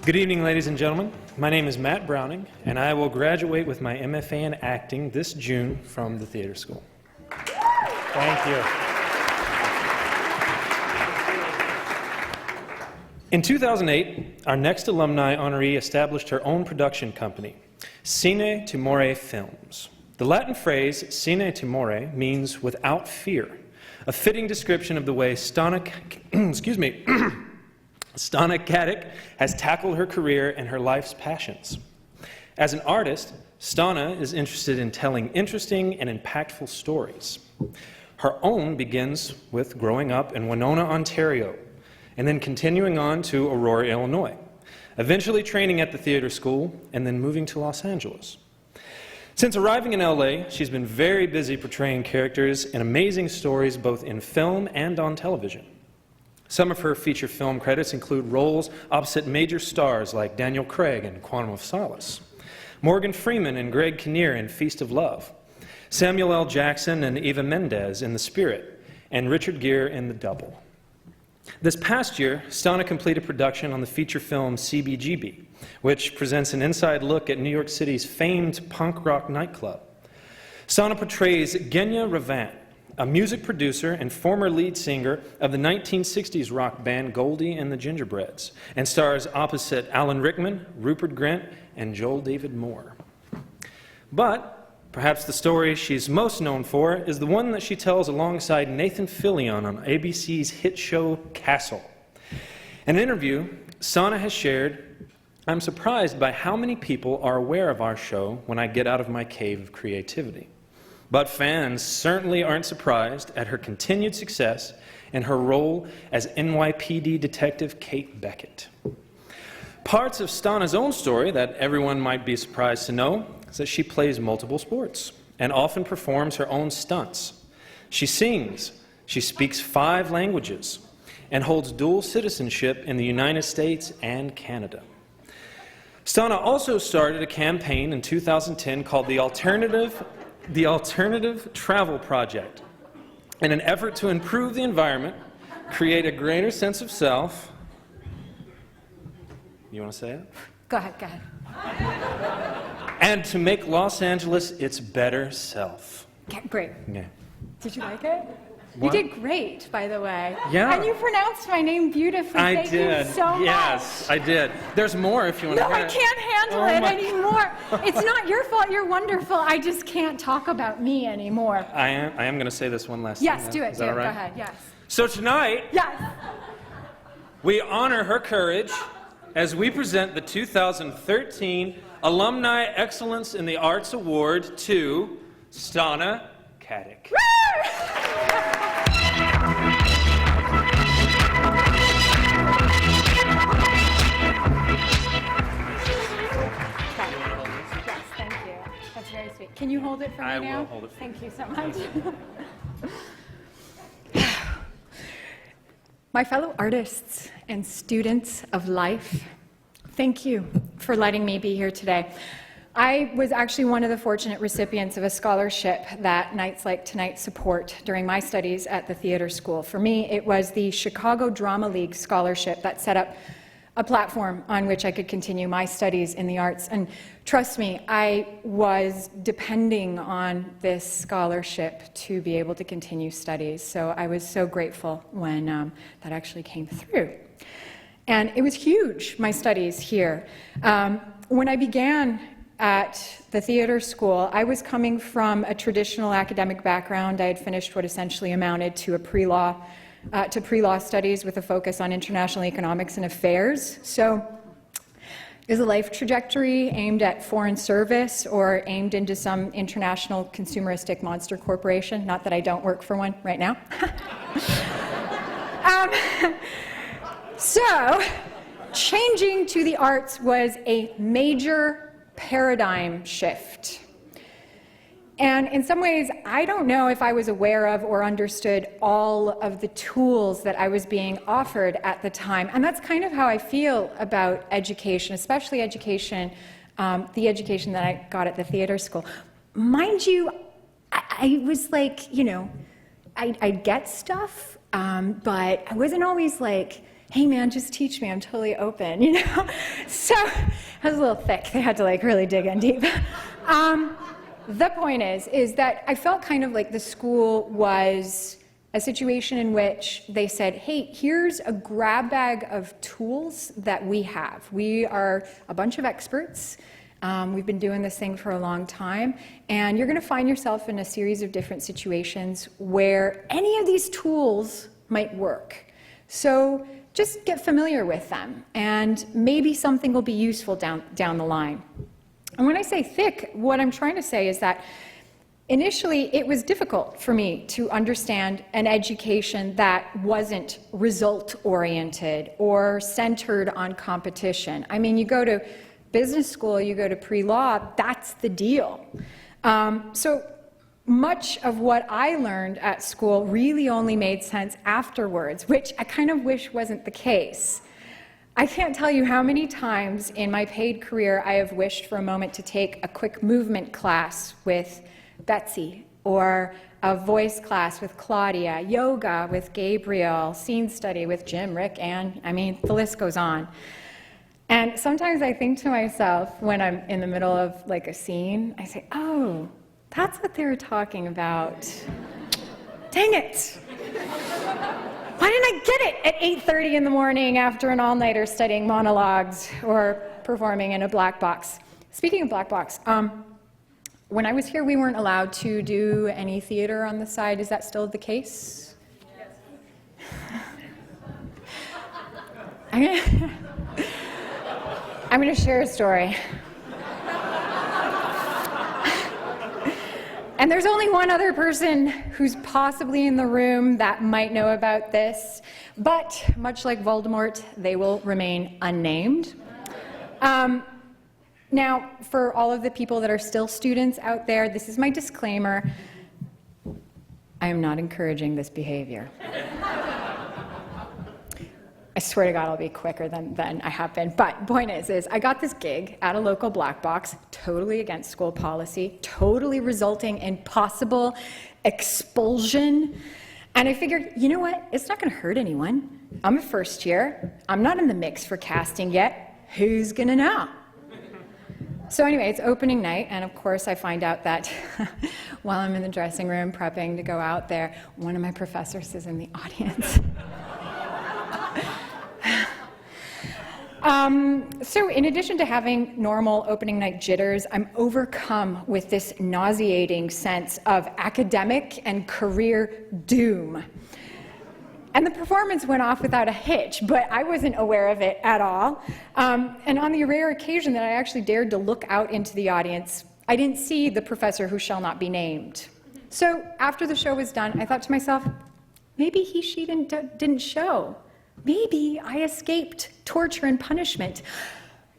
Good evening, ladies and gentlemen. My name is Matt Browning, and I will graduate with my MFA in acting this June from the theater school. Thank you. In 2008, our next alumni honoree established her own production company, Sine Timore Films. The Latin phrase sine timore means without fear, a fitting description of the way Stana Katic has tackled her career and her life's passions. As an artist, Stana is interested in telling interesting and impactful stories. Her own begins with growing up in Winona, Ontario, and then continuing on to Aurora, Illinois, eventually training at the theater school and then moving to Los Angeles. Since arriving in LA, she's been very busy portraying characters in amazing stories both in film and on television. Some of her feature film credits include roles opposite major stars like Daniel Craig in Quantum of Solace, Morgan Freeman and Greg Kinnear in Feast of Love, Samuel L. Jackson and Eva Mendes in The Spirit, and Richard Gere in The Double. This past year, Stana completed production on the feature film CBGB, which presents an inside look at New York City's famed punk rock nightclub. Stana portrays Genya Ravant, a music producer and former lead singer of the 1960s rock band Goldie and the Gingerbreads, and stars opposite Alan Rickman, Rupert Grint, and Joel David Moore. But perhaps the story she's most known for is the one that she tells alongside Nathan Fillion on ABC's hit show Castle. In an interview, Stana has shared, "I'm surprised by how many people are aware of our show when I get out of my cave of creativity. But fans certainly aren't surprised at her continued success and her role as NYPD detective Kate Beckett." Parts of Stana's own story that everyone might be surprised to know is that she plays multiple sports and often performs her own stunts. She sings, she speaks 5 languages, and holds dual citizenship in the United States and Canada. Stana also started a campaign in 2010 called the Alternative Travel Project, in an effort to improve the environment, create a greater sense of self. You want to say it? Go ahead. And to make Los Angeles its better self. Yeah, great. Yeah. Did you like it? What? You did great, by the way. Yeah. And you pronounced my name beautifully. I Thank did. you so much. Yes, I did. There's more if you want to No, hear I it. can't handle it anymore. It's not your fault. You're wonderful. I just can't talk about me anymore. I am going to say this one last Yes, time. do it. Is that all right? Go ahead. Yes. So tonight, Yes. we honor her courage as we present the 2013 Alumni Excellence in the Arts Award to Stana Katic. Yes, thank you. That's very sweet. Can you hold it for me now? I will hold it for Thank you so much. My fellow artists and students of life, thank you for letting me be here today. I was actually one of the fortunate recipients of a scholarship that Nights Like Tonight support during my studies at the theater school. For me, it was the Chicago Drama League scholarship that set up a platform on which I could continue my studies in the arts. And trust me, I was depending on this scholarship to be able to continue studies. So I was so grateful when that actually came through. And it was huge, my studies here. When I began at the theater school, I was coming from a traditional academic background. I had finished what essentially amounted to a pre-law studies with a focus on international economics and affairs. So is a life trajectory aimed at foreign service or aimed into some international consumeristic monster corporation? Not that I don't work for one right now. So changing to the arts was a major paradigm shift. And in some ways, I don't know if I was aware of or understood all of the tools that I was being offered at the time. And that's kind of how I feel about education, especially education, the education that I got at the theater school. Mind you, I was like, I'd get stuff, but I wasn't always like, hey man, just teach me, I'm totally open, you know? So I was a little thick, they had to like really dig in deep. The point is that I felt kind of like the school was a situation in which they said, hey, here's a grab bag of tools that we have. We are a bunch of experts. We've been doing this thing for a long time, and you're going to find yourself in a series of different situations where any of these tools might work. So just get familiar with them, and maybe something will be useful down the line. And when I say thick, what I'm trying to say is that initially it was difficult for me to understand an education that wasn't result-oriented or centered on competition. I mean, you go to business school, you go to pre-law, that's the deal. So much of what I learned at school really only made sense afterwards, which I kind of wish wasn't the case. I can't tell you how many times in my paid career I have wished for a moment to take a quick movement class with Betsy, or a voice class with Claudia, yoga with Gabriel, scene study with Jim, Rick, Ann, I mean, the list goes on. And sometimes I think to myself when I'm in the middle of like a scene, I say, oh, that's what they were talking about. Dang it. Why didn't I get it at 8:30 in the morning after an all-nighter studying monologues or performing in a black box? Speaking of black box, when I was here, we weren't allowed to do any theater on the side. Is that still the case? Yes. I'm going to share a story. And there's only one other person who's possibly in the room that might know about this, but much like Voldemort, they will remain unnamed. Now, for all of the people that are still students out there, this is my disclaimer. I am not encouraging this behavior. I swear to God I'll be quicker than I have been. But point is I got this gig at a local black box, totally against school policy, totally resulting in possible expulsion. And I figured, you know what? It's not going to hurt anyone. I'm a first year. I'm not in the mix for casting yet. Who's going to know? So anyway, it's opening night, and of course I find out that while I'm in the dressing room prepping to go out there, one of my professors is in the audience. So in addition to having normal opening night jitters, I'm overcome with this nauseating sense of academic and career doom. And the performance went off without a hitch, but I wasn't aware of it at all. And on the rare occasion that I actually dared to look out into the audience, I didn't see the professor who shall not be named. So after the show was done, I thought to myself, maybe she didn't show. Maybe I escaped torture and punishment.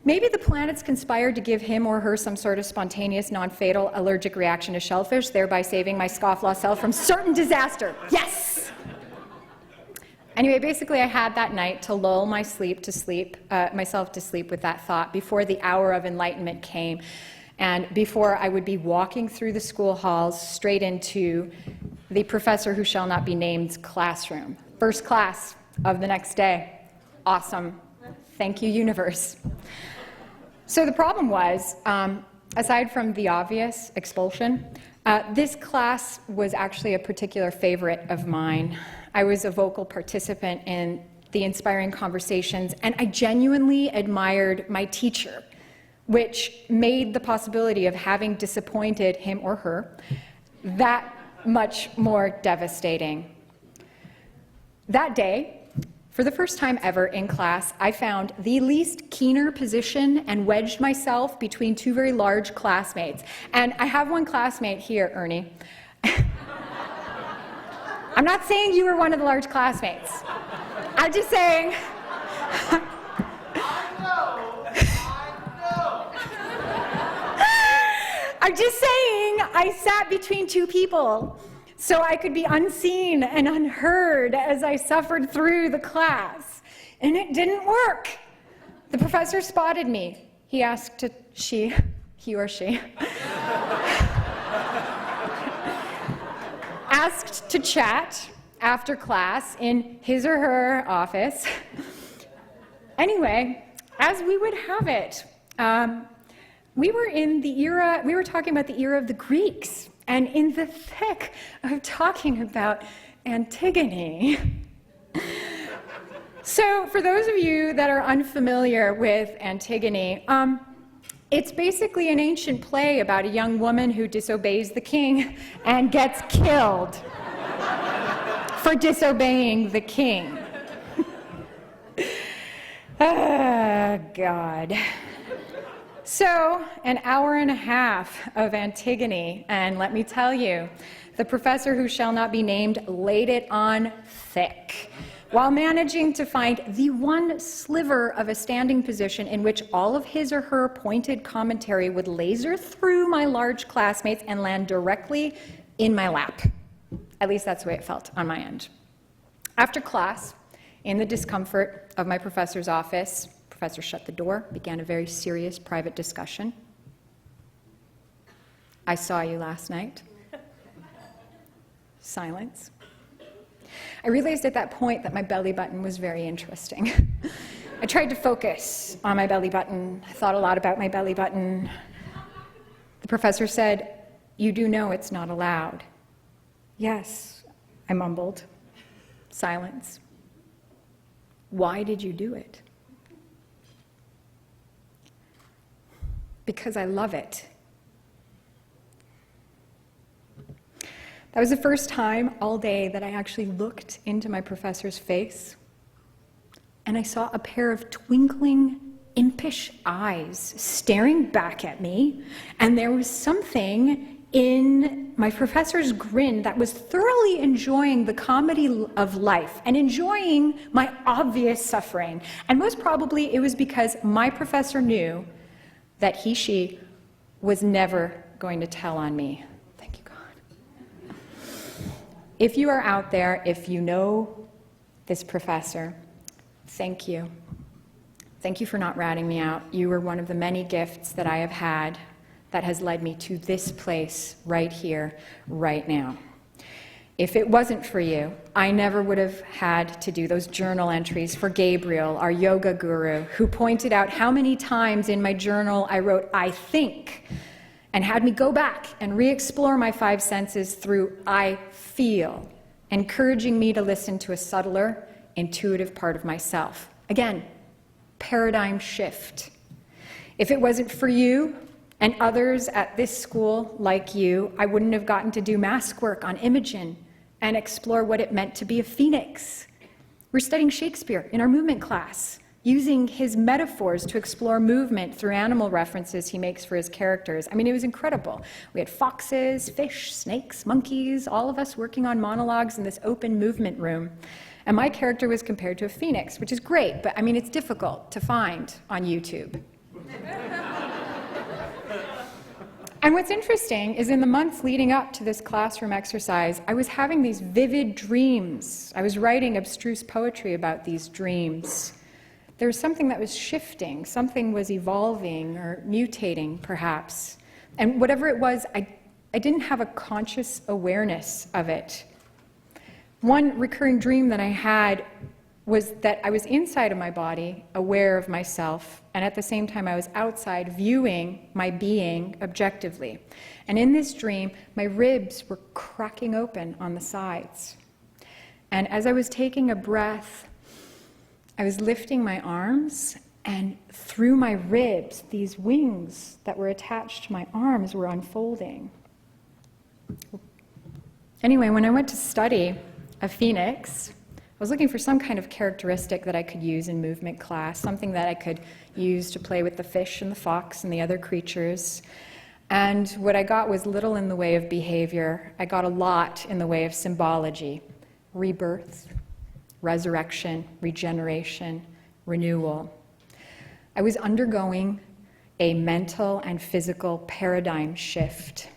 Maybe the planets conspired to give him or her some sort of spontaneous, non-fatal allergic reaction to shellfish, thereby saving my scofflaw self from certain disaster. Anyway, basically I had that night to lull myself to sleep with that thought before the hour of enlightenment came, and before I would be walking through the school halls straight into the professor who shall not be named's classroom. First class of the next day. Awesome. Thank you, universe. So the problem was, aside from the obvious expulsion, this class was actually a particular favorite of mine. I was a vocal participant in the inspiring conversations, and I genuinely admired my teacher, which made the possibility of having disappointed him or her that much more devastating. That day, for the first time ever in class, I found the least keener position and wedged myself between two very large classmates. And I have one classmate here, Ernie. I'm not saying you were one of the large classmates. I'm just saying. I'm just saying I sat between two people so I could be unseen and unheard as I suffered through the class. And it didn't work. The professor spotted me. He asked he or she, asked to chat after class in his or her office. Anyway, as we would have it, we were talking about the era of the Greeks, and in the thick of talking about Antigone. So for those of you that are unfamiliar with Antigone, it's basically an ancient play about a young woman who disobeys the king and gets killed for disobeying the king. Oh, God. So, an hour and a half of Antigone, and let me tell you, the professor who shall not be named laid it on thick, while managing to find the one sliver of a standing position in which all of his or her pointed commentary would laser through my large classmates and land directly in my lap. At least that's the way it felt on my end. After class, in the discomfort of my professor's office, the professor shut the door, began a very serious private discussion. I saw you last night. Silence. I realized at that point that my belly button was very interesting. I tried to focus on my belly button. I thought a lot about my belly button. The professor said, "You do know it's not allowed." "Yes," I mumbled. Silence. "Why did you do it?" "Because I love it." That was the first time all day that I actually looked into my professor's face, and I saw a pair of twinkling, impish eyes staring back at me, and there was something in my professor's grin that was thoroughly enjoying the comedy of life and enjoying my obvious suffering. And most probably it was because my professor knew that she was never going to tell on me. Thank you, God. If you are out there, if you know this professor, thank you. Thank you for not ratting me out. You were one of the many gifts that I have had that has led me to this place right here, right now. If it wasn't for you, I never would have had to do those journal entries for Gabriel, our yoga guru, who pointed out how many times in my journal I wrote, "I think," and had me go back and re-explore my five senses through "I feel," encouraging me to listen to a subtler, intuitive part of myself. Again, paradigm shift. If it wasn't for you and others at this school like you, I wouldn't have gotten to do mask work on Imogen and explore what it meant to be a phoenix. We're studying Shakespeare in our movement class, using his metaphors to explore movement through animal references he makes for his characters. I mean, it was incredible. We had foxes, fish, snakes, monkeys, all of us working on monologues in this open movement room. And my character was compared to a phoenix, which is great, but I mean, it's difficult to find on YouTube. And what's interesting is in the months leading up to this classroom exercise, I was having these vivid dreams. I was writing abstruse poetry about these dreams. There was something that was shifting, something was evolving or mutating, perhaps. And whatever it was, I didn't have a conscious awareness of it. One recurring dream that I had was that I was inside of my body, aware of myself, and at the same time I was outside viewing my being objectively. And in this dream, my ribs were cracking open on the sides. And as I was taking a breath, I was lifting my arms, and through my ribs, these wings that were attached to my arms were unfolding. Anyway, when I went to study a phoenix, I was looking for some kind of characteristic that I could use in movement class, something that I could use to play with the fish and the fox and the other creatures. And what I got was little in the way of behavior. I got a lot in the way of symbology, rebirth, resurrection, regeneration, renewal. I was undergoing a mental and physical paradigm shift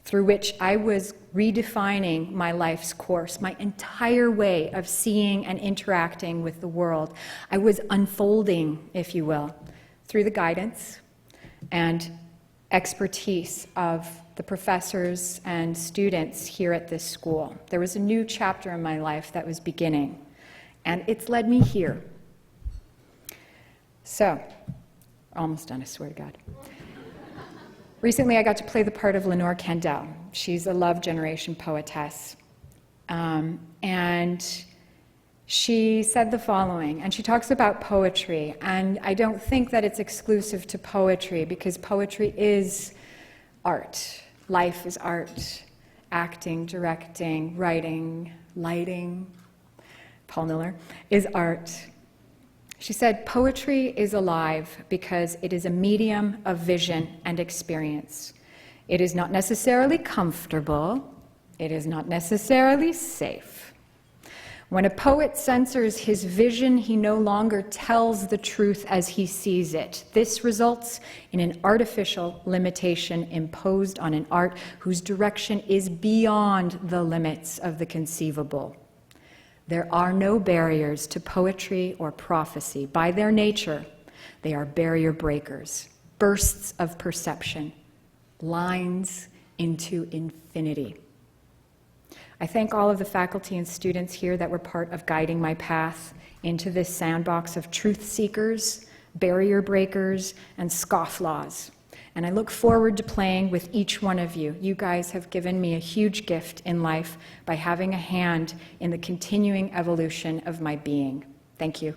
through which I was redefining my life's course, my entire way of seeing and interacting with the world. I was unfolding, if you will, through the guidance and expertise of the professors and students here at this school. There was a new chapter in my life that was beginning, and it's led me here. So, almost done, I swear to God. Recently, I got to play the part of Lenore Kendall. She's a Love Generation poetess. And she said the following, and she talks about poetry, and I don't think that it's exclusive to poetry, because poetry is art. Life is art. Acting, directing, writing, lighting, Paul Miller, is art. She said, poetry is alive because it is a medium of vision and experience. It is not necessarily comfortable. It is not necessarily safe. When a poet censors his vision, he no longer tells the truth as he sees it. This results in an artificial limitation imposed on an art whose direction is beyond the limits of the conceivable. There are no barriers to poetry or prophecy. By their nature, they are barrier breakers, bursts of perception, lines into infinity. I thank all of the faculty and students here that were part of guiding my path into this sandbox of truth seekers, barrier breakers, and scofflaws. And I look forward to playing with each one of you. You guys have given me a huge gift in life by having a hand in the continuing evolution of my being. Thank you.